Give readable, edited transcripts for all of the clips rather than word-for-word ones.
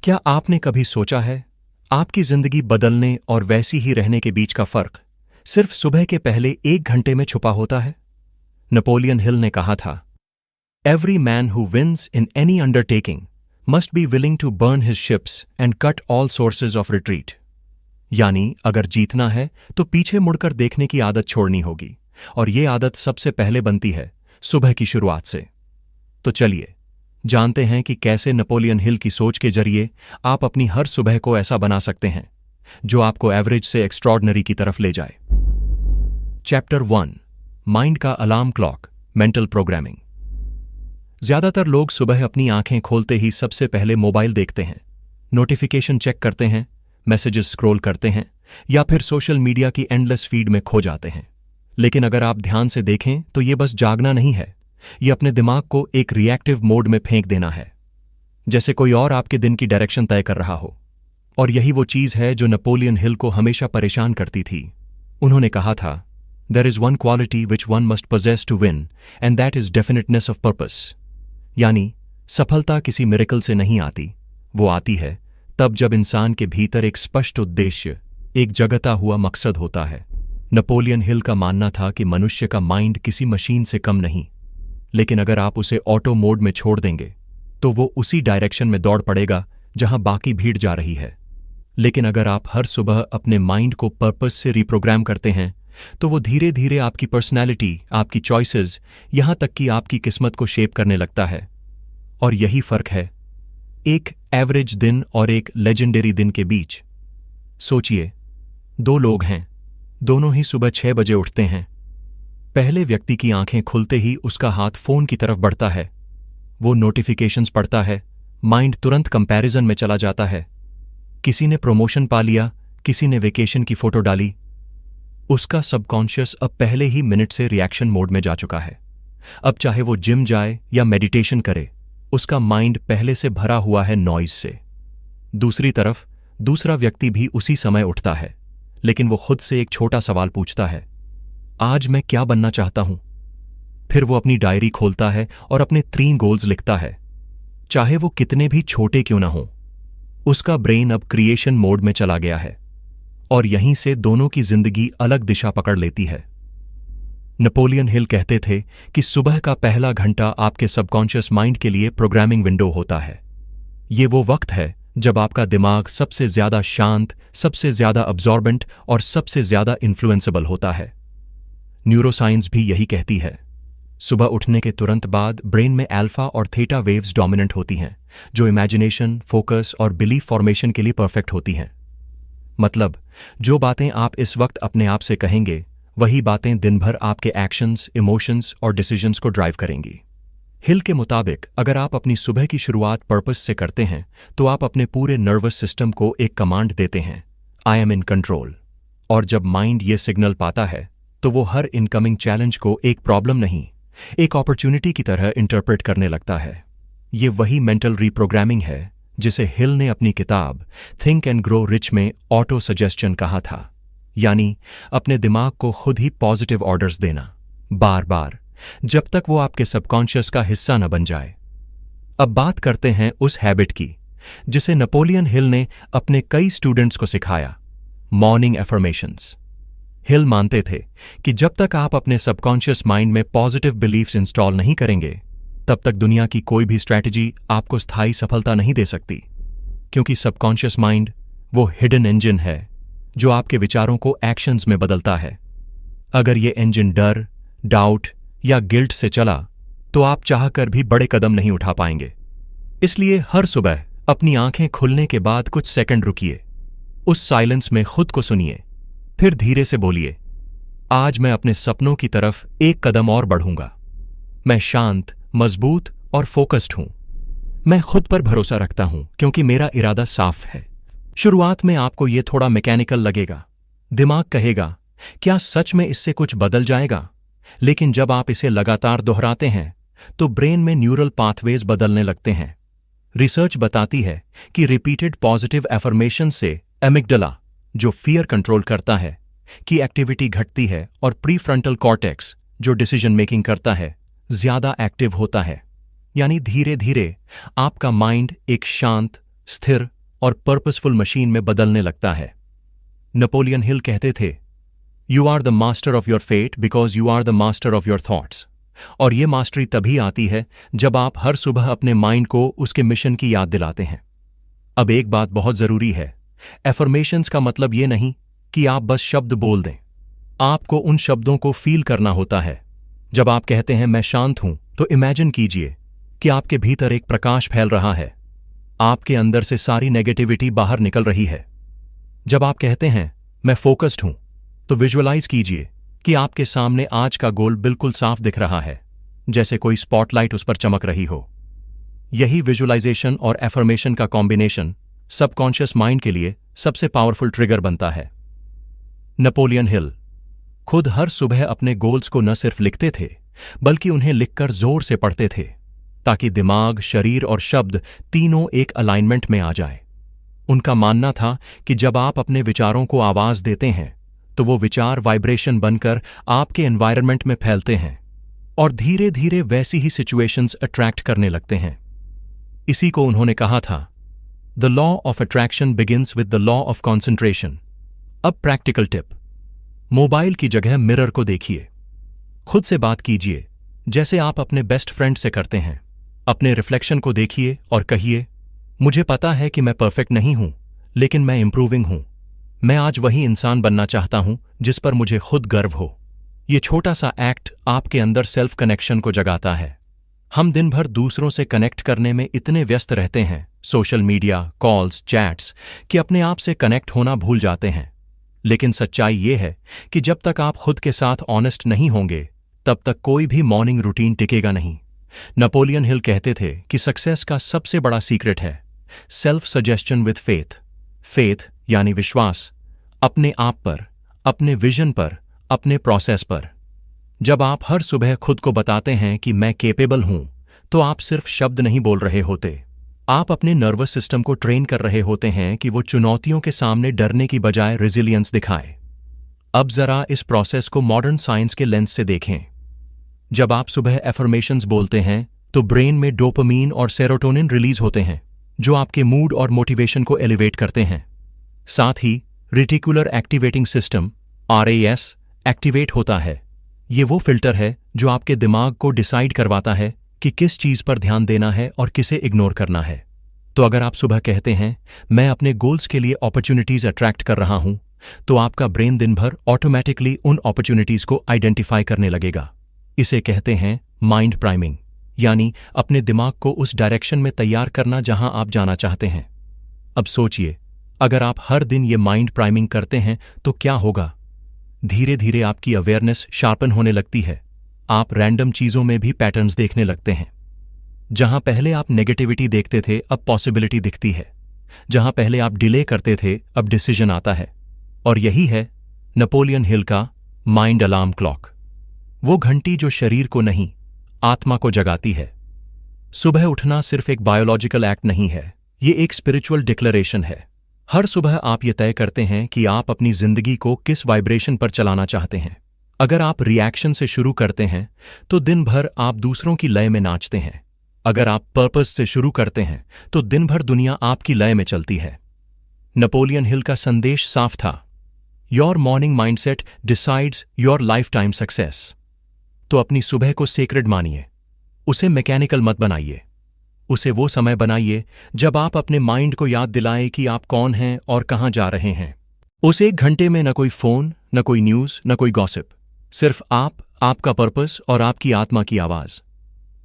क्या आपने कभी सोचा है आपकी जिंदगी बदलने और वैसी ही रहने के बीच का फर्क सिर्फ सुबह के पहले 1 घंटे में छुपा होता है? नेपोलियन हिल ने कहा था, every man who wins in any undertaking must be willing to burn his ships and cut all sources of retreat. यानी अगर जीतना है तो पीछे मुड़कर देखने की आदत छोड़नी होगी, और ये आदत सबसे पहले बनती है सुबह की शुरुआत से। तो चलिए जानते हैं कि कैसे नेपोलियन हिल की सोच के जरिए आप अपनी हर सुबह को ऐसा बना सकते हैं जो आपको एवरेज से एक्स्ट्रॉर्डनरी की तरफ ले जाए। चैप्टर 1, माइंड का अलार्म क्लॉक, मेंटल प्रोग्रामिंग। ज्यादातर लोग सुबह अपनी आंखें खोलते ही सबसे पहले मोबाइल देखते हैं, नोटिफिकेशन चेक करते हैं, मैसेजेस स्क्रॉल करते हैं या फिर सोशल मीडिया की एंडलेस फीड में खो जाते हैं। लेकिन अगर आप ध्यान से देखें तो ये बस जागना नहीं है, ये अपने दिमाग को एक रिएक्टिव मोड में फेंक देना है, जैसे कोई और आपके दिन की डायरेक्शन तय कर रहा हो। और यही वो चीज है जो नेपोलियन हिल को हमेशा परेशान करती थी। उन्होंने कहा था, there is one quality which one must possess to win and that is definiteness of purpose. यानी सफलता किसी मिरेकल से नहीं आती, वो आती है तब जब इंसान के भीतर एक स्पष्ट उद्देश्य, एक जगता हुआ मकसद होता है। नेपोलियन हिल का मानना था कि मनुष्य का माइंड किसी मशीन से कम नहीं, लेकिन अगर आप उसे ऑटो मोड में छोड़ देंगे तो वो उसी डायरेक्शन में दौड़ पड़ेगा जहां बाकी भीड़ जा रही है। लेकिन अगर आप हर सुबह अपने माइंड को पर्पस से रिप्रोग्राम करते हैं तो वो धीरे धीरे आपकी पर्सनैलिटी, आपकी चॉइसेस, यहां तक कि आपकी किस्मत को शेप करने लगता है। और यही फर्क है एक एवरेज दिन और एक लेजेंडरी दिन के बीच। सोचिए, 2 लोग हैं, दोनों ही सुबह 6 बजे उठते हैं। पहले व्यक्ति की आंखें खुलते ही उसका हाथ फोन की तरफ बढ़ता है, वो नोटिफिकेशंस पढ़ता है, माइंड तुरंत कंपैरिजन में चला जाता है। किसी ने प्रमोशन पा लिया, किसी ने वेकेशन की फोटो डाली। उसका सबकॉन्शियस अब पहले ही मिनट से रिएक्शन मोड में जा चुका है। अब चाहे वो जिम जाए या मेडिटेशन करे, उसका माइंड पहले से भरा हुआ है नॉइज से। दूसरी तरफ दूसरा व्यक्ति भी उसी समय उठता है, लेकिन वो खुद से एक छोटा सवाल पूछता है, आज मैं क्या बनना चाहता हूं? फिर वो अपनी डायरी खोलता है और अपने 3 गोल्स लिखता है, चाहे वो कितने भी छोटे क्यों ना हो। उसका ब्रेन अब क्रिएशन मोड में चला गया है, और यहीं से दोनों की जिंदगी अलग दिशा पकड़ लेती है। नेपोलियन हिल कहते थे कि सुबह का पहला घंटा आपके सबकॉन्शियस माइंड के लिए प्रोग्रामिंग विंडो होता है। ये वो वक्त है जब आपका दिमाग सबसे ज्यादा शांत, सबसे ज्यादा अब्जॉर्बेंट और सबसे ज्यादा इन्फ्लुएंसेबल होता है। न्यूरोसाइंस भी यही कहती है। सुबह उठने के तुरंत बाद ब्रेन में अल्फा और थीटा वेव्स डोमिनेंट होती हैं, जो इमेजिनेशन, फोकस और बिलीफ फॉर्मेशन के लिए परफेक्ट होती हैं। मतलब, जो बातें आप इस वक्त अपने आप से कहेंगे, वही बातें दिन भर आपके एक्शंस, इमोशंस और डिसीजंस को ड्राइव करेंगी। हिल के मुताबिक अगर आप अपनी सुबह की शुरुआत पर्पस से करते हैं तो आप अपने पूरे नर्वस सिस्टम को एक कमांड देते हैं, आई एम इन कंट्रोल। और जब माइंड ये सिग्नल पाता है तो वो हर इनकमिंग चैलेंज को एक प्रॉब्लम नहीं, एक अपॉर्चुनिटी की तरह इंटरप्रेट करने लगता है। ये वही मेंटल रीप्रोग्रामिंग है जिसे हिल ने अपनी किताब थिंक एंड ग्रो रिच में ऑटो सजेस्शन कहा था। यानी अपने दिमाग को खुद ही पॉजिटिव ऑर्डर्स देना, बार बार, जब तक वो आपके सबकॉन्शियस का हिस्सा न बन जाए। अब बात करते हैं उस हैबिट की जिसे नेपोलियन हिल ने अपने कई स्टूडेंट्स को सिखाया, मॉर्निंग एफर्मेशंस। हिल मानते थे कि जब तक आप अपने सबकॉन्शियस माइंड में पॉजिटिव बिलीफ्स इंस्टॉल नहीं करेंगे, तब तक दुनिया की कोई भी स्ट्रैटेजी आपको स्थायी सफलता नहीं दे सकती। क्योंकि सबकॉन्शियस माइंड वो हिडन इंजन है जो आपके विचारों को एक्शंस में बदलता है। अगर ये इंजन डर, डाउट या गिल्ट से चला तो आप चाहकर भी बड़े कदम नहीं उठा पाएंगे। इसलिए हर सुबह अपनी आंखें खुलने के बाद कुछ सेकंड रुकिए, उस साइलेंस में खुद को सुनिए, फिर धीरे से बोलिए, आज मैं अपने सपनों की तरफ एक कदम और बढ़ूंगा। मैं शांत, मजबूत और फोकस्ड हूं। मैं खुद पर भरोसा रखता हूं क्योंकि मेरा इरादा साफ है। शुरुआत में आपको यह थोड़ा मैकेनिकल लगेगा। दिमाग कहेगा, क्या सच में इससे कुछ बदल जाएगा? लेकिन जब आप इसे लगातार दोहराते हैं तो ब्रेन में न्यूरल पाथवेज बदलने लगते हैं। रिसर्च बताती है कि रिपीटेड पॉजिटिव एफर्मेशन से एमिगडाला, जो फियर कंट्रोल करता है, की एक्टिविटी घटती है और प्रीफ्रंटल कॉर्टेक्स, जो डिसीजन मेकिंग करता है, ज्यादा एक्टिव होता है। यानी धीरे धीरे आपका माइंड एक शांत, स्थिर और पर्पसफुल मशीन में बदलने लगता है। नेपोलियन हिल कहते थे, you are the master of your fate because you are the master of your thoughts. और ये मास्टरी तभी आती है जब आप हर सुबह अपने माइंड को उसके मिशन की याद दिलाते हैं। अब एक बात बहुत जरूरी है, एफर्मेशंस का मतलब ये नहीं कि आप बस शब्द बोल दें। आपको उन शब्दों को फील करना होता है। जब आप कहते हैं मैं शांत हूं, तो इमेजिन कीजिए कि आपके भीतर एक प्रकाश फैल रहा है। आपके अंदर से सारी नेगेटिविटी बाहर निकल रही है। जब आप कहते हैं मैं फोकस्ड हूं, तो विजुअलाइज कीजिए कि आपके सामने आज का गोल बिल्कुल साफ दिख रहा है, जैसे कोई स्पॉटलाइट उस पर चमक रही हो। यही विजुअलाइजेशन और एफर्मेशन का कॉम्बिनेशन सबकॉन्शियस माइंड के लिए सबसे पावरफुल ट्रिगर बनता है। नेपोलियन हिल खुद हर सुबह अपने गोल्स को न सिर्फ लिखते थे, बल्कि उन्हें लिखकर जोर से पढ़ते थे, ताकि दिमाग, शरीर और शब्द तीनों एक अलाइनमेंट में आ जाए। उनका मानना था कि जब आप अपने विचारों को आवाज देते हैं, तो वो विचार वाइब्रेशन बनकर आपके एनवायरनमेंट में फैलते हैं और धीरे धीरे वैसी ही सिचुएशंस अट्रैक्ट करने लगते हैं। इसी को उन्होंने कहा था, the law of attraction begins with the law of concentration. अब प्रैक्टिकल टिप, मोबाइल की जगह मिरर को देखिए। खुद से बात कीजिए जैसे आप अपने बेस्ट फ्रेंड से करते हैं। अपने रिफ्लेक्शन को देखिए और कहिए, मुझे पता है कि मैं परफेक्ट नहीं हूं, लेकिन मैं इंप्रूविंग हूं। मैं आज वही इंसान बनना चाहता हूं जिस पर मुझे खुद गर्व हो। ये छोटा सा एक्ट आपके अंदर सेल्फ कनेक्शन को जगाता है। हम दिन भर दूसरों से कनेक्ट करने में इतने व्यस्त रहते हैं, सोशल मीडिया, कॉल्स, चैट्स, कि अपने आप से कनेक्ट होना भूल जाते हैं। लेकिन सच्चाई ये है कि जब तक आप खुद के साथ ऑनेस्ट नहीं होंगे, तब तक कोई भी मॉर्निंग रूटीन टिकेगा नहीं। नेपोलियन हिल कहते थे कि सक्सेस का सबसे बड़ा सीक्रेट है self suggestion with faith. Faith यानी विश्वास, अपने आप पर, अपने विजन पर, अपने प्रोसेस पर। जब आप हर सुबह खुद को बताते हैं कि मैं केपेबल हूं, तो आप सिर्फ शब्द नहीं बोल रहे होते, आप अपने नर्वस सिस्टम को ट्रेन कर रहे होते हैं कि वो चुनौतियों के सामने डरने की बजाय रेजिलियंस दिखाए। अब जरा इस प्रोसेस को मॉडर्न साइंस के लेंस से देखें। जब आप सुबह एफर्मेशंस बोलते हैं, तो ब्रेन में डोपामीन और सेरोटोनिन रिलीज होते हैं, जो आपके मूड और मोटिवेशन को एलिवेट करते हैं। साथ ही reticular activating system RAS activate होता है। ये वो फिल्टर है जो आपके दिमाग को डिसाइड करवाता है कि किस चीज पर ध्यान देना है और किसे इग्नोर करना है। तो अगर आप सुबह कहते हैं मैं अपने गोल्स के लिए अपॉर्चुनिटीज अट्रैक्ट कर रहा हूं, तो आपका ब्रेन दिन भर ऑटोमेटिकली उन अपॉर्चुनिटीज को आइडेंटिफाई करने लगेगा। इसे कहते हैं माइंड प्राइमिंग, यानी अपने दिमाग को उस डायरेक्शन में तैयार करना जहां आप जाना चाहते हैं। अब सोचिए, अगर आप हर दिन ये माइंड प्राइमिंग करते हैं तो क्या होगा? धीरे धीरे आपकी अवेयरनेस शार्पन होने लगती है। आप रैंडम चीजों में भी पैटर्न्स देखने लगते हैं। जहां पहले आप नेगेटिविटी देखते थे, अब पॉसिबिलिटी दिखती है। जहां पहले आप डिले करते थे, अब डिसीजन आता है। और यही है नेपोलियन हिल का माइंड अलार्म क्लॉक, वो घंटी जो शरीर को नहीं, आत्मा को जगाती है। सुबह उठना सिर्फ एक बायोलॉजिकल एक्ट नहीं है, ये एक स्पिरिचुअल डिक्लेरेशन है। हर सुबह आप ये तय करते हैं कि आप अपनी जिंदगी को किस वाइब्रेशन पर चलाना चाहते हैं। अगर आप रिएक्शन से शुरू करते हैं, तो दिन भर आप दूसरों की लय में नाचते हैं। अगर आप पर्पस से शुरू करते हैं, तो दिन भर दुनिया आपकी लय में चलती है। नेपोलियन हिल का संदेश साफ था, your morning mindset decides your life time success. तो अपनी सुबह को सेक्रेड मानिए, उसे मैकेनिकल मत बनाइए। उसे वो समय बनाइए जब आप अपने माइंड को याद दिलाएं कि आप कौन हैं और कहां जा रहे हैं। उस एक घंटे में न कोई फोन, न कोई न्यूज, न कोई गॉसिप, सिर्फ आप, आपका पर्पस और आपकी आत्मा की आवाज।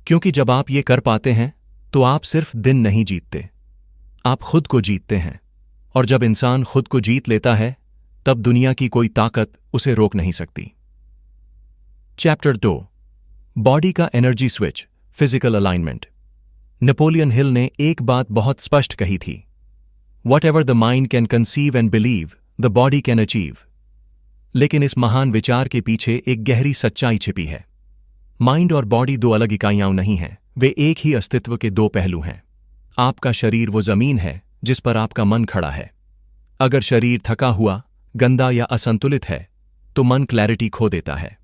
क्योंकि जब आप ये कर पाते हैं, तो आप सिर्फ दिन नहीं जीतते, आप खुद को जीतते हैं। और जब इंसान खुद को जीत लेता है, तब दुनिया की कोई ताकत उसे रोक नहीं सकती। चैप्टर 2, बॉडी का energy switch, physical alignment. Napoleon Hill ने एक बात बहुत स्पष्ट कही थी, what ever the mind can conceive and believe, the body can achieve. लेकिन इस महान विचार के पीछे एक गहरी सच्चाई छिपी है। माइंड और बॉडी दो अलग इकाइयां नहीं हैं, वे एक ही अस्तित्व के दो पहलू हैं। आपका शरीर वो जमीन है जिस पर आपका मन खड़ा है। अगर शरीर थका हुआ, गंदा या असंतुलित है, तो मन क्लैरिटी खो देता है।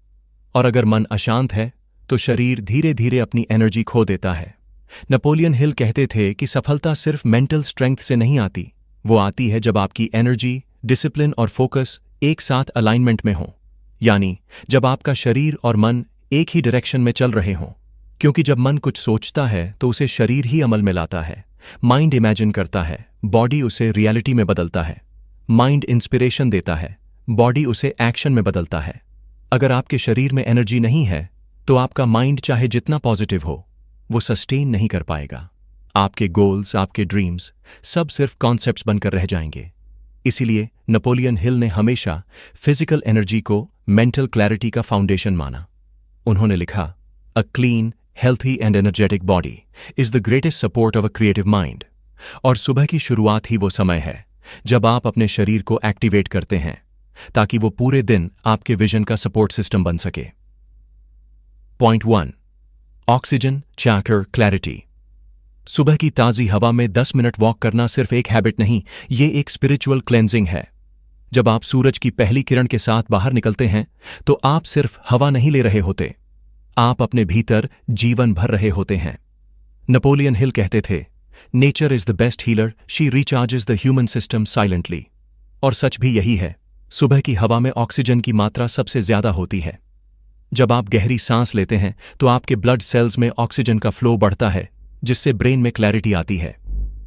और अगर मन अशांत है, तो शरीर धीरे धीरे अपनी एनर्जी खो देता है। नेपोलियन हिल कहते थे कि सफलता सिर्फ मेंटल स्ट्रेंथ से नहीं आती, वो आती है जब आपकी एनर्जी, डिसिप्लिन और फोकस एक साथ अलाइनमेंट में हों, यानी जब आपका शरीर और मन एक ही डायरेक्शन में चल रहे हों। क्योंकि जब मन कुछ सोचता है तो उसे शरीर ही अमल में लाता है। माइंड इमेजिन करता है, बॉडी उसे रियलिटी में बदलता है। माइंड इंस्पिरेशन देता है, बॉडी उसे एक्शन में बदलता है। अगर आपके शरीर में एनर्जी नहीं है तो आपका माइंड चाहे जितना पॉजिटिव हो, वो सस्टेन नहीं कर पाएगा। आपके गोल्स, आपके ड्रीम्स सब सिर्फ कॉन्सेप्ट्स बनकर रह जाएंगे। इसीलिए नेपोलियन हिल ने हमेशा फिजिकल एनर्जी को मेंटल क्लैरिटी का फाउंडेशन माना। उन्होंने लिखा, a clean, healthy and energetic body is the greatest support of a creative mind. और सुबह की शुरुआत ही वो समय है जब आप अपने शरीर को एक्टिवेट करते हैं ताकि वो पूरे दिन आपके विजन का सपोर्ट सिस्टम बन सके। Point 1, oxygen checker clarity. सुबह की ताज़ी हवा में 10 मिनट वॉक करना सिर्फ एक हैबिट नहीं, ये एक स्पिरिचुअल क्लेंजिंग है। जब आप सूरज की पहली किरण के साथ बाहर निकलते हैं तो आप सिर्फ हवा नहीं ले रहे होते, आप अपने भीतर जीवन भर रहे होते हैं। नेपोलियन हिल कहते थे, nature is the best healer, she recharges the human system silently. और सच भी यही है। सुबह की हवा में ऑक्सीजन की मात्रा सबसे ज्यादा होती है। जब आप गहरी सांस लेते हैं तो आपके ब्लड सेल्स में ऑक्सीजन का फ्लो बढ़ता है, जिससे ब्रेन में क्लैरिटी आती है।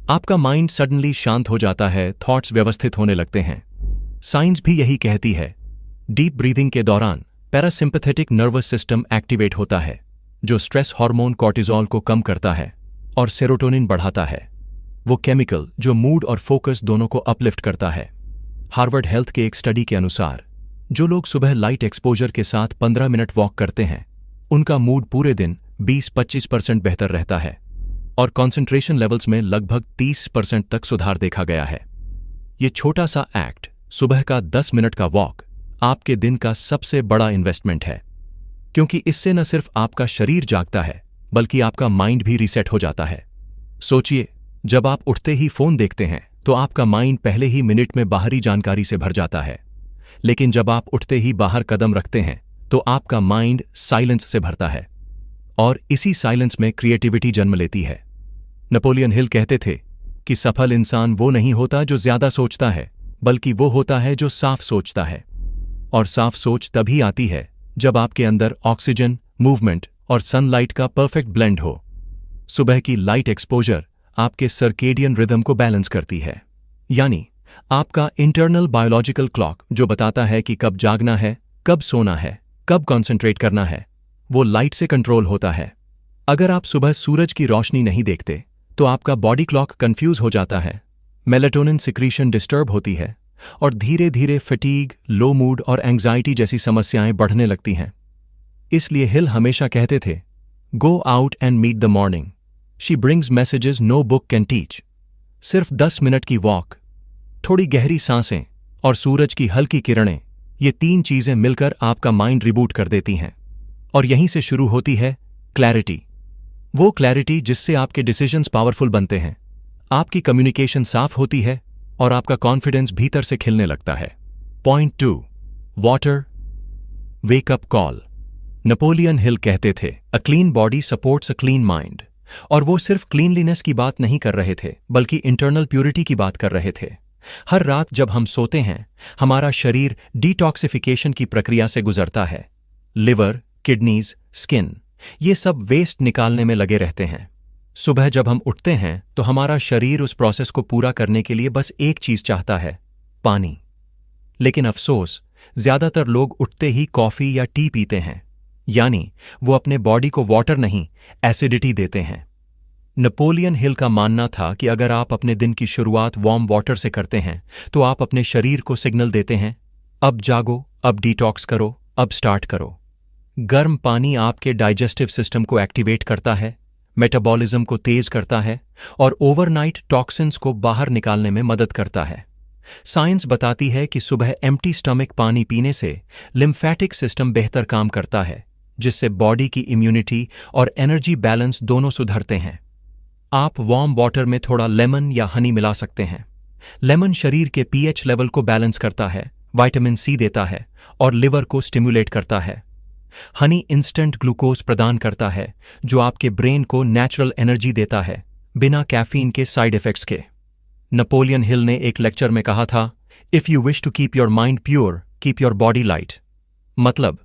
आपका माइंड सडनली शांत हो जाता है, थॉट्स व्यवस्थित होने लगते हैं। साइंस भी यही कहती है। डीप ब्रीदिंग के दौरान पैरासिम्पैथेटिक नर्वस सिस्टम एक्टिवेट होता है, जो स्ट्रेस हार्मोन कॉर्टिजोल को कम करता है और सेरोटोनिन बढ़ाता है, वो केमिकल जो मूड और फोकस दोनों को अपलिफ्ट करता है। हार्वर्ड हेल्थ के एक स्टडी के अनुसार जो लोग सुबह लाइट एक्सपोजर के साथ 15 मिनट वॉक करते हैं, उनका मूड पूरे दिन 20-25% बेहतर रहता है और कॉन्सेंट्रेशन लेवल्स में लगभग 30% तक सुधार देखा गया है। ये छोटा सा एक्ट, सुबह का 10 मिनट का वॉक, आपके दिन का सबसे बड़ा इन्वेस्टमेंट है, क्योंकि इससे न सिर्फ आपका शरीर जागता है बल्कि आपका माइंड भी रीसेट हो जाता है। सोचिए, जब आप उठते ही फोन देखते हैं तो आपका माइंड पहले ही मिनट में बाहरी जानकारी से भर जाता है, लेकिन जब आप उठते ही बाहर कदम रखते हैं तो आपका माइंड साइलेंस से भरता है और इसी साइलेंस में क्रिएटिविटी जन्म लेती है। नेपोलियन हिल कहते थे कि सफल इंसान वो नहीं होता जो ज्यादा सोचता है, बल्कि वो होता है जो साफ सोचता है। और साफ सोच तभी आती है जब आपके अंदर ऑक्सीजन, मूवमेंट और सनलाइट का परफेक्ट ब्लेंड हो। सुबह की लाइट एक्सपोजर आपके सर्केडियन रिदम को बैलेंस करती है, यानी आपका इंटरनल बायोलॉजिकल क्लॉक जो बताता है कि कब जागना है, कब सोना है, कब कॉन्सेंट्रेट करना है, वो लाइट से कंट्रोल होता है। अगर आप सुबह सूरज की रोशनी नहीं देखते तो आपका बॉडी क्लॉक कंफ्यूज हो जाता है, मेलेटोनिन सिक्रीशन डिस्टर्ब होती है और धीरे धीरे फटीग, लो मूड और एंग्जाइटी जैसी समस्याएं बढ़ने लगती हैं। इसलिए हिल हमेशा कहते थे, go out and meet the morning, she brings messages no book can teach. सिर्फ 10 मिनट की वॉक, थोड़ी गहरी सांसें और सूरज की हल्की किरणें, ये 3 चीजें मिलकर आपका माइंड रिबूट कर देती हैं। और यहीं से शुरू होती है क्लैरिटी, वो क्लैरिटी जिससे आपके डिसीजंस पावरफुल बनते हैं, आपकी कम्युनिकेशन साफ होती है और आपका कॉन्फिडेंस भीतर से खिलने लगता है। Point 2, water wake up call. Napoleon Hill कहते थे, a clean body supports a clean mind. और वो सिर्फ क्लीनलीनेस की बात नहीं कर रहे थे, बल्कि इंटरनल प्यूरिटी की बात कर रहे थे। हर रात जब हम सोते हैं, हमारा शरीर डिटॉक्सिफिकेशन की प्रक्रिया से गुजरता है। लिवर, किडनीज, स्किन, ये सब वेस्ट निकालने में लगे रहते हैं। सुबह जब हम उठते हैं तो हमारा शरीर उस प्रोसेस को पूरा करने के लिए बस एक चीज चाहता है, पानी। लेकिन अफसोस, ज्यादातर लोग उठते ही कॉफी या टी पीते हैं, यानी वो अपने बॉडी को वाटर नहीं, एसिडिटी देते हैं। नेपोलियन हिल का मानना था कि अगर आप अपने दिन की शुरुआत वार्म वाटर से करते हैं तो आप अपने शरीर को सिग्नल देते हैं, अब जागो, अब डिटॉक्स करो, अब स्टार्ट करो। गर्म पानी आपके डाइजेस्टिव सिस्टम को एक्टिवेट करता है, मेटाबॉलिज्म को तेज करता है और ओवरनाइट टॉक्सिन्स को बाहर निकालने में मदद करता है। साइंस बताती है कि सुबह एम्प्टी स्टमक पानी पीने से लिम्फेटिक सिस्टम बेहतर काम करता है, जिससे बॉडी की इम्यूनिटी और एनर्जी बैलेंस दोनों सुधरते हैं। आप वार्म वाटर में थोड़ा लेमन या हनी मिला सकते हैं। लेमन शरीर के पीएच लेवल को बैलेंस करता है, विटामिन सी देता है और लिवर को स्टिमुलेट करता है। हनी इंस्टेंट ग्लूकोज प्रदान करता है, जो आपके ब्रेन को नेचुरल एनर्जी देता है, बिना कैफीन के साइड इफेक्ट्स के। नेपोलियन हिल ने एक लेक्चर में कहा था, if you wish to keep your mind pure, keep your body light. मतलब,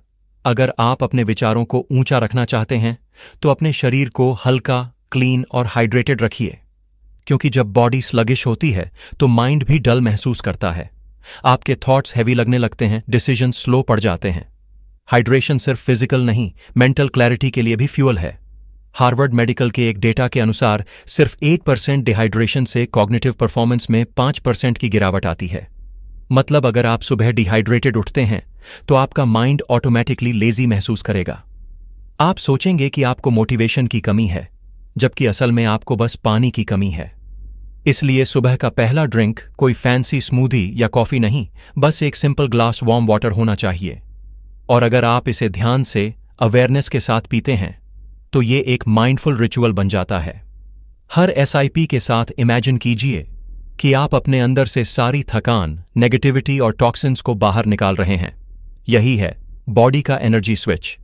अगर आप अपने विचारों को ऊंचा रखना चाहते हैं तो अपने शरीर को हल्का, क्लीन और हाइड्रेटेड रखिए। क्योंकि जब बॉडी स्लगिश होती है तो माइंड भी डल महसूस करता है। आपके थॉट्स हैवी लगने लगते हैं, डिसीजन स्लो पड़ जाते हैं। हाइड्रेशन सिर्फ फिजिकल नहीं, मेंटल क्लैरिटी के लिए भी फ्यूल है। हार्वर्ड मेडिकल के एक डेटा के अनुसार सिर्फ 8% डिहाइड्रेशन से कॉग्निटिव परफॉर्मेंस में 5% की गिरावट आती है। मतलब अगर आप सुबह डिहाइड्रेटेड उठते हैं तो आपका माइंड ऑटोमेटिकली लेजी महसूस करेगा। आप सोचेंगे कि आपको मोटिवेशन की कमी है, जबकि असल में आपको बस पानी की कमी है। इसलिए सुबह का पहला ड्रिंक कोई फैंसी स्मूदी या कॉफी नहीं, बस एक सिंपल ग्लास वार्म वाटर होना चाहिए। और अगर आप इसे ध्यान से, अवेयरनेस के साथ पीते हैं तो ये एक माइंडफुल रिचुअल बन जाता है। हर एसआईपी के साथ इमेजिन कीजिए कि आप अपने अंदर से सारी थकान, नेगेटिविटी और टॉक्सिन्स को बाहर निकाल रहे हैं। यही है बॉडी का एनर्जी स्विच,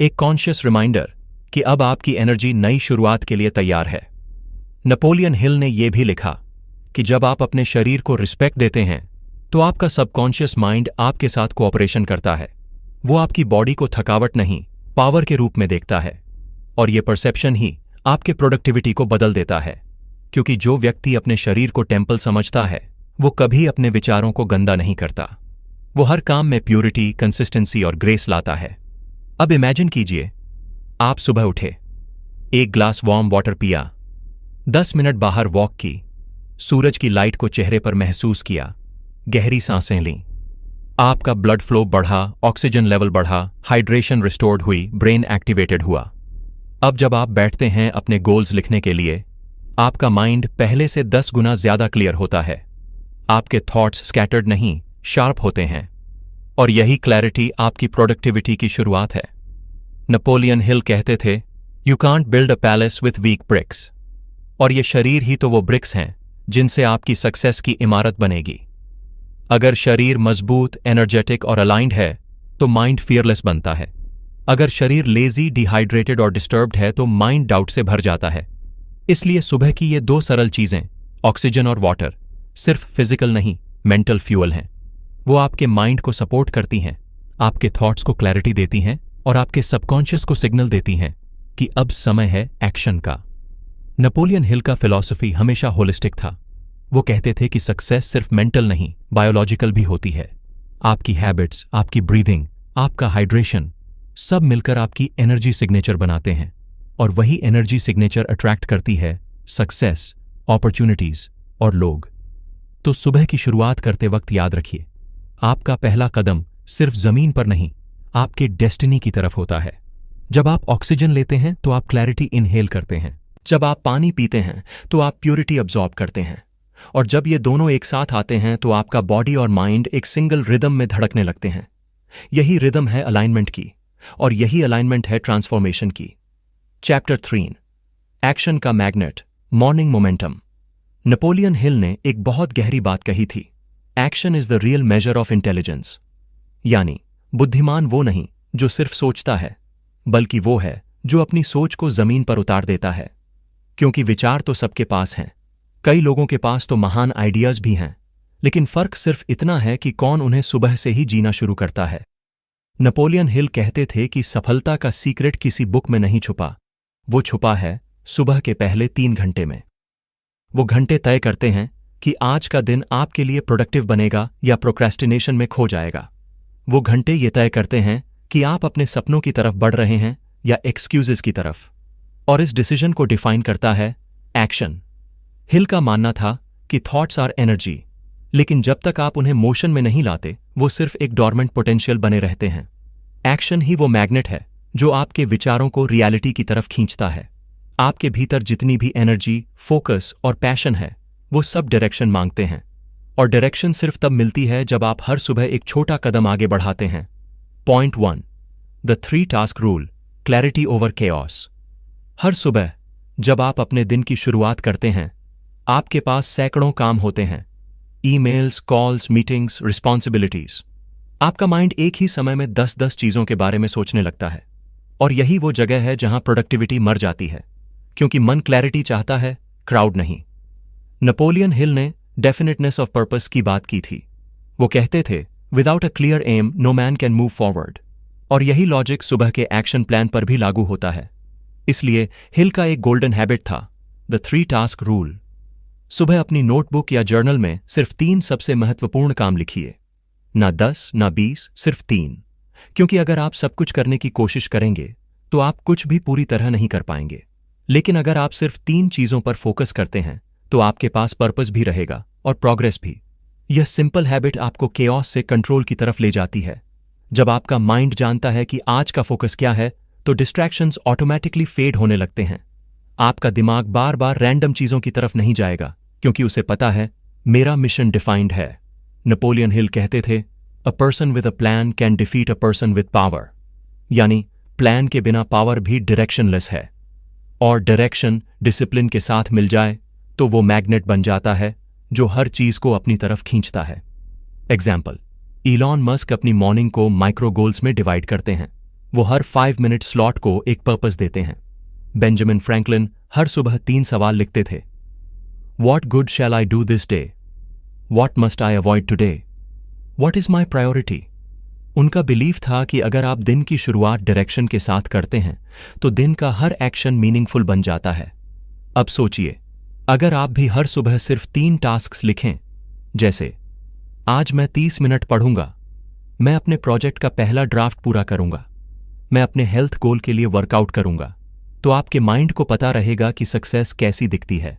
एक कॉन्शियस रिमाइंडर कि अब आपकी एनर्जी नई शुरुआत के लिए तैयार है। नेपोलियन हिल ने यह भी लिखा कि जब आप अपने शरीर को रिस्पेक्ट देते हैं तो आपका सबकॉन्शियस माइंड आपके साथ कोऑपरेशन करता है। वो आपकी बॉडी को थकावट नहीं, पावर के रूप में देखता है। और ये परसेप्शन ही आपके प्रोडक्टिविटी को बदल देता है। क्योंकि जो व्यक्ति अपने शरीर को टेम्पल समझता है वो कभी अपने विचारों को गंदा नहीं करता। वो हर काम में प्यूरिटी, कंसिस्टेंसी और ग्रेस लाता है। अब इमेजिन कीजिए, आप सुबह उठे, एक ग्लास वार्म वाटर पिया, 10 मिनट बाहर वॉक की, सूरज की लाइट को चेहरे पर महसूस किया, गहरी सांसें लीं, आपका ब्लड फ्लो बढ़ा, ऑक्सीजन लेवल बढ़ा, हाइड्रेशन रिस्टोर्ड हुई, ब्रेन एक्टिवेटेड हुआ। अब जब आप बैठते हैं अपने गोल्स लिखने के लिए, आपका माइंड पहले से 10 गुना ज्यादा क्लियर होता है। आपके थॉट्स स्कैटर्ड नहीं, शार्प होते हैं। और यही क्लैरिटी आपकी प्रोडक्टिविटी की शुरुआत है। नेपोलियन हिल कहते थे, you can't build a palace with weak bricks. और ये शरीर ही तो वो ब्रिक्स हैं जिनसे आपकी सक्सेस की इमारत बनेगी। अगर शरीर मजबूत, एनर्जेटिक और अलाइंड है तो माइंड फियरलेस बनता है। अगर शरीर लेजी, डिहाइड्रेटेड और डिस्टर्ब्ड है तो माइंड डाउट से भर जाता है। इसलिए सुबह की ये 2 सरल चीजें, ऑक्सीजन और वाटर, सिर्फ फिजिकल नहीं, मेंटल फ्यूल हैं। वो आपके माइंड को सपोर्ट करती हैं, आपके थॉट्स को क्लैरिटी देती हैं और आपके सबकॉन्शियस को सिग्नल देती हैं कि अब समय है एक्शन का। नेपोलियन हिल का फिलॉसफी हमेशा होलिस्टिक था। वो कहते थे कि सक्सेस सिर्फ मेंटल नहीं, बायोलॉजिकल भी होती है। आपकी हैबिट्स, आपकी ब्रीदिंग, आपका हाइड्रेशन, सब मिलकर आपकी एनर्जी सिग्नेचर बनाते हैं। और वही एनर्जी सिग्नेचर अट्रैक्ट करती है सक्सेस, अपॉर्चुनिटीज और लोग। तो सुबह की शुरुआत करते वक्त याद रखिए, आपका पहला कदम सिर्फ जमीन पर नहीं, आपके डेस्टिनी की तरफ होता है। जब आप ऑक्सीजन लेते हैं तो आप क्लैरिटी इनहेल करते हैं। जब आप पानी पीते हैं तो आप प्योरिटी अब्सॉर्ब करते हैं। और जब ये दोनों एक साथ आते हैं तो आपका बॉडी और माइंड एक सिंगल रिदम में धड़कने लगते हैं। यही रिदम है अलाइनमेंट की, और यही अलाइनमेंट है ट्रांसफॉर्मेशन की। चैप्टर 3, एक्शन का magnet, morning momentum. Napoleon Hill ने एक बहुत गहरी बात कही थी, action is the real measure of intelligence. यानी बुद्धिमान वो नहीं जो सिर्फ सोचता है, बल्कि वो है जो अपनी सोच को जमीन पर उतार देता है। क्योंकि विचार तो सबके पास हैं, कई लोगों के पास तो महान आइडियाज भी हैं, लेकिन फर्क सिर्फ इतना है कि कौन उन्हें सुबह से ही जीना शुरू करता है। नेपोलियन हिल कहते थे कि सफलता का सीक्रेट किसी बुक में नहीं छुपा, वो छुपा है सुबह के पहले 3 घंटे में। वो घंटे तय करते हैं कि आज का दिन आपके लिए प्रोडक्टिव बनेगा या प्रोक्रेस्टिनेशन में खो जाएगा। वो घंटे ये तय करते हैं कि आप अपने सपनों की तरफ बढ़ रहे हैं या एक्सक्यूजेस की तरफ। और इस डिसीजन को डिफाइन करता है एक्शन। हिल का मानना था कि थॉट्स आर एनर्जी, लेकिन जब तक आप उन्हें मोशन में नहीं लाते वो सिर्फ एक डॉर्मेंट पोटेंशियल बने रहते हैं। एक्शन ही वो मैग्नेट है जो आपके विचारों को रियलिटी की तरफ खींचता है। आपके भीतर जितनी भी एनर्जी, फोकस और पैशन है वो सब डायरेक्शन मांगते हैं। और डायरेक्शन सिर्फ तब मिलती है जब आप हर सुबह एक छोटा कदम आगे बढ़ाते हैं। Point 1, the 3 task rule, clarity over chaos. हर सुबह जब आप अपने दिन की शुरुआत करते हैं, आपके पास सैकड़ों काम होते हैं, ईमेल्स, कॉल्स, मीटिंग्स, रिस्पॉन्सिबिलिटीज। आपका माइंड एक ही समय में 10-10 चीजों के बारे में सोचने लगता है। और यही वो जगह है जहां प्रोडक्टिविटी मर जाती है, क्योंकि मन क्लैरिटी चाहता है, क्राउड नहीं। नेपोलियन हिल ने डेफिनेटनेस ऑफ पर्पस की बात की थी। वो कहते थे, without a clear aim no man can move forward. और यही लॉजिक सुबह के एक्शन प्लान पर भी लागू होता है। इसलिए हिल का एक गोल्डन हैबिट था, द 3 टास्क रूल। सुबह अपनी नोटबुक या जर्नल में सिर्फ 3 सबसे महत्वपूर्ण काम लिखिए। ना 10, ना 20, सिर्फ 3। क्योंकि अगर आप सब कुछ करने की कोशिश करेंगे तो आप कुछ भी पूरी तरह नहीं कर पाएंगे। लेकिन अगर आप सिर्फ 3 चीजों पर फोकस करते हैं तो आपके पास पर्पस भी रहेगा और प्रोग्रेस भी। यह सिंपल हैबिट आपको केओस से कंट्रोल की तरफ ले जाती है। जब आपका माइंड जानता है कि आज का फोकस क्या है तो डिस्ट्रैक्शंस ऑटोमेटिकली फेड होने लगते हैं। आपका दिमाग बार बार रैंडम चीजों की तरफ नहीं जाएगा, क्योंकि उसे पता है मेरा मिशन डिफाइंड है। नेपोलियन हिल कहते थे, a person with a plan can defeat a person with power. यानी प्लान के बिना पावर भी डायरेक्शनलेस है, और डायरेक्शन डिसिप्लिन के साथ मिल जाए तो वो मैग्नेट बन जाता है जो हर चीज को अपनी तरफ खींचता है। एग्जाम्पल, इलॉन मस्क अपनी मॉर्निंग को माइक्रो गोल्स में डिवाइड करते हैं। वो हर 5 मिनट स्लॉट को एक पर्पस देते हैं। बेंजामिन फ्रैंकलिन हर सुबह 3 सवाल लिखते थे। What good shall I do this day? What must I avoid today? What is my priority? उनका बिलीफ था कि अगर आप दिन की शुरुआत डायरेक्शन के साथ करते हैं तो दिन का हर एक्शन मीनिंगफुल बन जाता है। अब सोचिए, अगर आप भी हर सुबह सिर्फ 3 टास्क्स लिखें, जैसे आज मैं 30 मिनट पढ़ूंगा, मैं अपने प्रोजेक्ट का पहला ड्राफ्ट पूरा करूंगा, मैं अपने हेल्थ गोल के लिए वर्कआउट करूंगा, तो आपके माइंड को पता रहेगा कि सक्सेस कैसी दिखती है।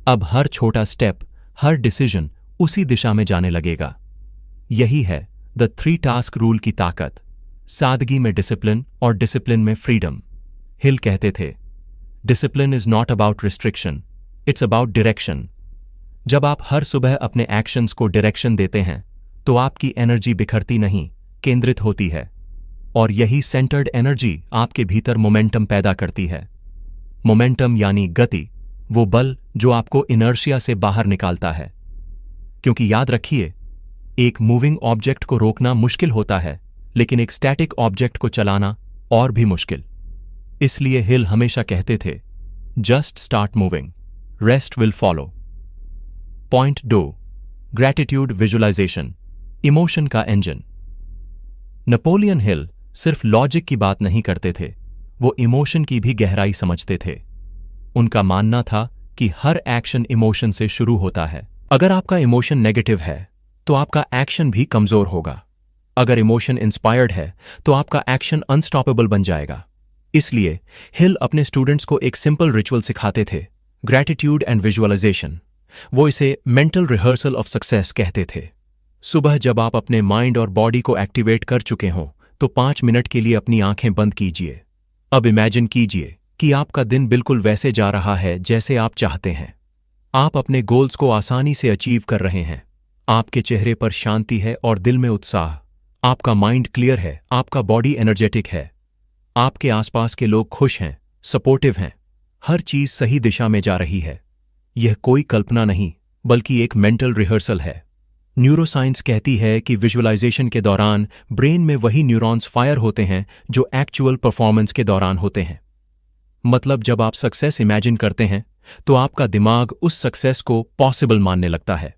अब हर छोटा स्टेप, हर डिसीजन उसी दिशा में जाने लगेगा। यही है द 3 टास्क रूल की ताकत। सादगी में डिसिप्लिन और डिसिप्लिन में फ्रीडम। हिल कहते थे, discipline is not about restriction, it's about direction. जब आप हर सुबह अपने एक्शंस को डायरेक्शन देते हैं तो आपकी एनर्जी बिखरती नहीं, केंद्रित होती है। और यही सेंटर्ड एनर्जी आपके भीतर मोमेंटम पैदा करती है। मोमेंटम यानी गति, वो बल जो आपको इनर्शिया से बाहर निकालता है। क्योंकि याद रखिए, एक मूविंग ऑब्जेक्ट को रोकना मुश्किल होता है, लेकिन एक स्टैटिक ऑब्जेक्ट को चलाना और भी मुश्किल। इसलिए हिल हमेशा कहते थे, just start moving, rest will follow. Point 2, gratitude visualisation, emotion का इंजन। नेपोलियन हिल सिर्फ लॉजिक की बात नहीं करते थे, वो इमोशन की भी गहराई समझते थे। उनका मानना था कि हर एक्शन इमोशन से शुरू होता है। अगर आपका इमोशन नेगेटिव है तो आपका एक्शन भी कमजोर होगा। अगर इमोशन इंस्पायर्ड है तो आपका एक्शन अनस्टॉपेबल बन जाएगा। इसलिए हिल अपने स्टूडेंट्स को एक सिंपल रिचुअल सिखाते थे, ग्रैटिट्यूड एंड विजुअलाइजेशन। वो इसे मेंटल रिहर्सल ऑफ सक्सेस कहते थे। सुबह जब आप अपने माइंड और बॉडी को एक्टिवेट कर चुके हों तो 5 मिनट के लिए अपनी आंखें बंद कीजिए। अब इमेजिन कीजिए कि आपका दिन बिल्कुल वैसे जा रहा है जैसे आप चाहते हैं। आप अपने गोल्स को आसानी से अचीव कर रहे हैं। आपके चेहरे पर शांति है और दिल में उत्साह। आपका माइंड क्लियर है, आपका बॉडी एनर्जेटिक है। आपके आसपास के लोग खुश हैं, सपोर्टिव हैं। हर चीज सही दिशा में जा रही है। यह कोई कल्पना नहीं, बल्कि एक मेंटल रिहर्सल है। न्यूरोसाइंस कहती है कि विजुअलाइजेशन के दौरान ब्रेन में वही न्यूरॉन्स फायर होते हैं जो एक्चुअल परफॉर्मेंस के दौरान होते हैं। मतलब जब आप सक्सेस इमेजिन करते हैं तो आपका दिमाग उस सक्सेस को पॉसिबल मानने लगता है।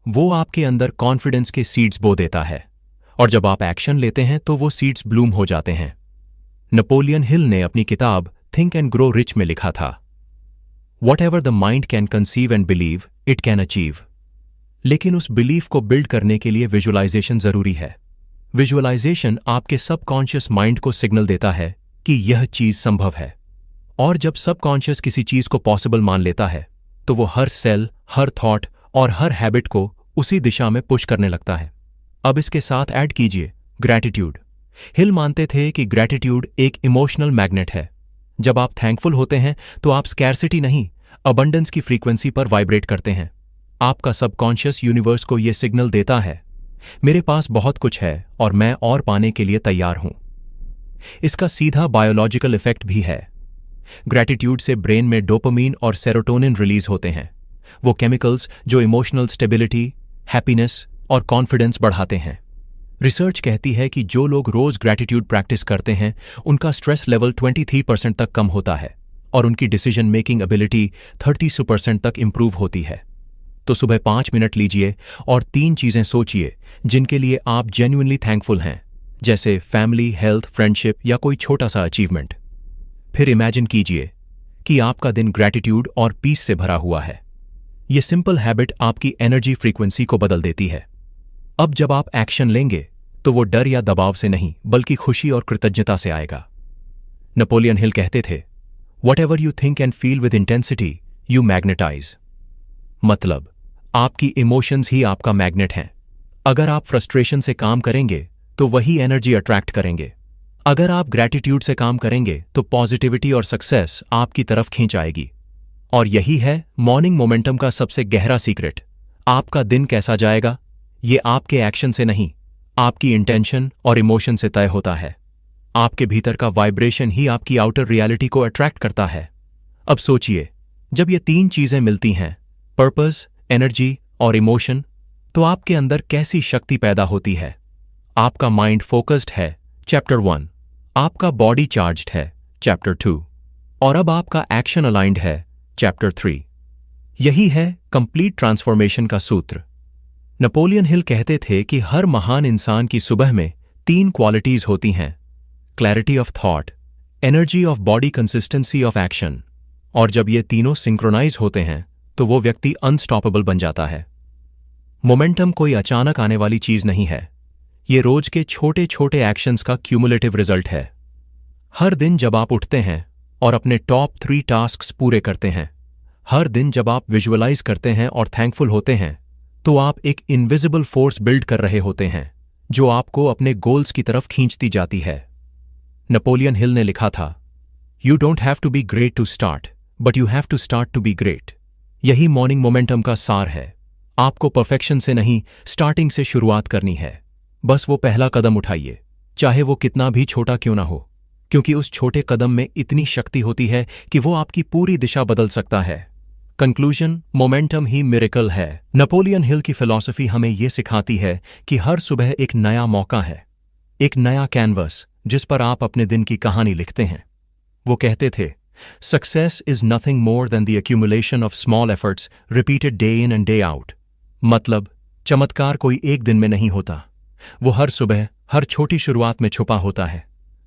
वो आपके अंदर कॉन्फिडेंस के सीड्स बो देता है, और जब आप एक्शन लेते हैं तो वो सीड्स ब्लूम हो जाते हैं। नेपोलियन हिल ने अपनी किताब थिंक एंड ग्रो रिच में लिखा था, what ever the mind can conceive and believe it can achieve. लेकिन उस बिलीफ को बिल्ड करने के लिए विजुअलाइजेशन जरूरी है। विजुअलाइजेशन आपके सबकॉन्शियस माइंड को सिग्नल देता है कि यह चीज संभव है। और जब सबकॉन्शियस किसी चीज को पॉसिबल मान लेता है तो वो हर सेल, हर थॉट और हर हैबिट को उसी दिशा में पुश करने लगता है। अब इसके साथ ऐड कीजिए ग्रैटिट्यूड। हिल मानते थे कि ग्रैटिट्यूड एक इमोशनल मैग्नेट है। जब आप थैंकफुल होते हैं तो आप स्कैर्सिटी नहीं, अबंडेंस की फ्रीक्वेंसी पर वाइब्रेट करते हैं। आपका सबकॉन्शियस यूनिवर्स को यह सिग्नल देता है, मेरे पास बहुत कुछ है और मैं और पाने के लिए तैयार हूं। इसका सीधा बायोलॉजिकल इफेक्ट भी है। ग्रैटिट्यूड से ब्रेन में डोपामीन और सेरोटोनिन रिलीज होते हैं, वो केमिकल्स जो इमोशनल स्टेबिलिटी, हैप्पीनेस और कॉन्फिडेंस बढ़ाते हैं। रिसर्च कहती है कि जो लोग रोज ग्रैटिट्यूड प्रैक्टिस करते हैं उनका स्ट्रेस लेवल 23% तक कम होता है और उनकी डिसीजन मेकिंग एबिलिटी 30% तक इंप्रूव होती है। तो सुबह 5 मिनट लीजिए और 3 चीजें सोचिए जिनके लिए आप जेन्युइनली थैंकफुल हैं, जैसे फैमिली, हेल्थ, फ्रेंडशिप या कोई छोटा सा अचीवमेंट। फिर इमेजिन कीजिए कि आपका दिन ग्रैटिट्यूड और पीस से भरा हुआ है। ये सिंपल हैबिट आपकी एनर्जी फ्रीक्वेंसी को बदल देती है। अब जब आप एक्शन लेंगे तो वो डर या दबाव से नहीं बल्कि खुशी और कृतज्ञता से आएगा। नेपोलियन हिल कहते थे, "Whatever you think and feel with intensity, you magnetize." मतलब आपकी इमोशंस ही आपका मैग्नेट हैं। अगर आप फ्रस्ट्रेशन से काम करेंगे तो वही एनर्जी अट्रैक्ट करेंगे। अगर आप ग्रैटिट्यूड से काम करेंगे तो पॉजिटिविटी और सक्सेस आपकी तरफ खींच आएगी। और यही है मॉर्निंग मोमेंटम का सबसे गहरा सीक्रेट। आपका दिन कैसा जाएगा ये आपके एक्शन से नहीं, आपकी इंटेंशन और इमोशन से तय होता है। आपके भीतर का वाइब्रेशन ही आपकी आउटर रियलिटी को अट्रैक्ट करता है। अब सोचिए, जब ये 3 चीजें मिलती हैं, पर्पस, एनर्जी और इमोशन, तो आपके अंदर कैसी शक्ति पैदा होती है। आपका माइंड फोकस्ड है, चैप्टर 1। आपका बॉडी चार्ज्ड है, चैप्टर 2। और अब आपका एक्शन अलाइंड है, चैप्टर 3। यही है कंप्लीट ट्रांसफॉर्मेशन का सूत्र। नेपोलियन हिल कहते थे कि हर महान इंसान की सुबह में 3 क्वालिटीज होती हैं: clarity of thought, energy of body, consistency of action. और जब ये तीनों सिंक्रोनाइज होते हैं तो वो व्यक्ति अनस्टॉपेबल बन जाता है। मोमेंटम कोई अचानक आने वाली चीज नहीं है, ये रोज के छोटे छोटे एक्शंस का क्यूमुलेटिव रिजल्ट है। हर दिन जब आप उठते हैं और अपने टॉप 3 टास्क्स पूरे करते हैं, हर दिन जब आप विजुअलाइज करते हैं और थैंकफुल होते हैं, तो आप एक इनविजिबल फोर्स बिल्ड कर रहे होते हैं जो आपको अपने गोल्स की तरफ खींचती जाती है। नेपोलियन हिल ने लिखा था, "You don't have to be great to start, but you have to start to be great." यही मॉर्निंग मोमेंटम का सार है। आपको परफेक्शन से नहीं, स्टार्टिंग से शुरुआत करनी है। बस वो पहला कदम उठाइए, चाहे वो कितना भी छोटा क्यों ना हो, क्योंकि उस छोटे कदम में इतनी शक्ति होती है कि वो आपकी पूरी दिशा बदल सकता है। कंक्लूजन, मोमेंटम ही मिरेकल है। नेपोलियन हिल की फिलॉसफी हमें ये सिखाती है कि हर सुबह एक नया मौका है, एक नया कैनवस जिस पर आप अपने दिन की कहानी लिखते हैं। वो कहते थे, "Success is nothing more than the accumulation of small efforts repeated day in and day out." मतलब चमत्कार कोई एक दिन में नहीं होता, वो हर सुबह, हर छोटी शुरुआत में छुपा होता है।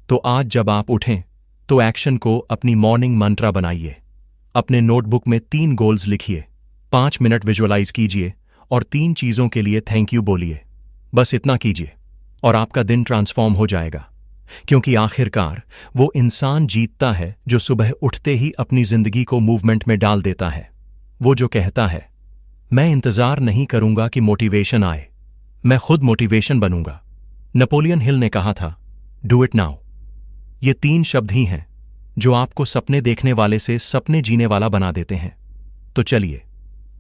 तो आज जब आप उठें तो एक्शन को अपनी मॉर्निंग मंत्रा बनाइए। अपने नोटबुक में 3 गोल्स लिखिए, 5 मिनट विजुअलाइज कीजिए और 3 चीजों के लिए थैंक यू बोलिए। बस इतना कीजिए और आपका दिन ट्रांसफॉर्म हो जाएगा। क्योंकि आखिरकार वो इंसान जीतता है जो सुबह उठते ही अपनी जिंदगी को मूवमेंट में डाल देता है। वो जो कहता है, "मैं इंतजार नहीं करूंगा कि मोटिवेशन आए, मैं खुद मोटिवेशन बनूंगा।" नेपोलियन हिल ने कहा था, "डू इट नाउ।" ये 3 शब्द ही हैं जो आपको सपने देखने वाले से सपने जीने वाला बना देते हैं। तो चलिए,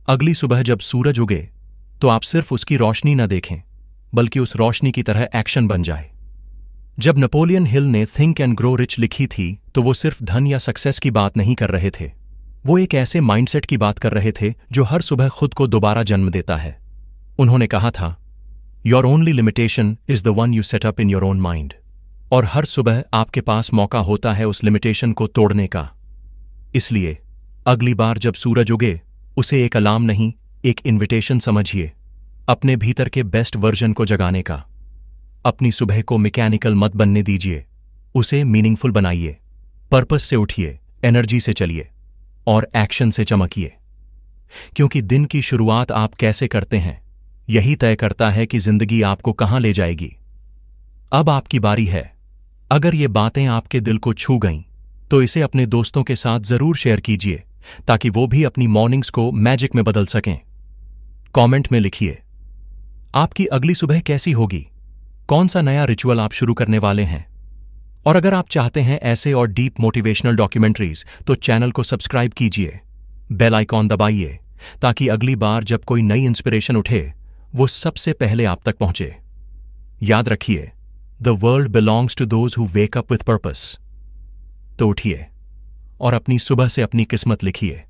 अगली सुबह जब सूरज उगे तो आप सिर्फ उसकी रोशनी न देखें, बल्कि उस रोशनी की तरह एक्शन बन जाए। जब नेपोलियन हिल ने थिंक एंड ग्रो रिच लिखी थी तो वो सिर्फ धन या सक्सेस की बात नहीं कर रहे थे, वो एक ऐसे माइंडसेट की बात कर रहे थे जो हर सुबह खुद को दोबारा जन्म देता है। उन्होंने कहा था, "your only limitation is the one you set up in your own mind." और हर सुबह आपके पास मौका होता है उस लिमिटेशन को तोड़ने का। इसलिए अगली बार जब सूरज उगे उसे एक अलार्म नहीं, एक इन्विटेशन समझिए, अपने भीतर के बेस्ट वर्जन को जगाने का। अपनी सुबह को मैकेनिकल मत बनने दीजिए, उसे मीनिंगफुल बनाइए। पर्पस से उठिए, एनर्जी से चलिए और एक्शन से चमकिए। क्योंकि दिन की शुरुआत आप कैसे करते हैं यही तय करता है कि जिंदगी आपको कहां ले जाएगी। अब आपकी बारी है। अगर ये बातें आपके दिल को छू गईं तो इसे अपने दोस्तों के साथ जरूर शेयर कीजिए ताकि वो भी अपनी मॉर्निंग्स को मैजिक में बदल सकें। कमेंट में लिखिए, आपकी अगली सुबह कैसी होगी, कौन सा नया रिचुअल आप शुरू करने वाले हैं। और अगर आप चाहते हैं ऐसे और डीप मोटिवेशनल डॉक्यूमेंट्रीज तो चैनल को सब्सक्राइब कीजिए, बेल आइकॉन दबाइए ताकि अगली बार जब कोई नई इंस्पिरेशन उठे वो सबसे पहले आप तक पहुंचे। याद रखिए, the world belongs to those who wake up with purpose. तो उठिए और अपनी सुबह से अपनी किस्मत लिखिए।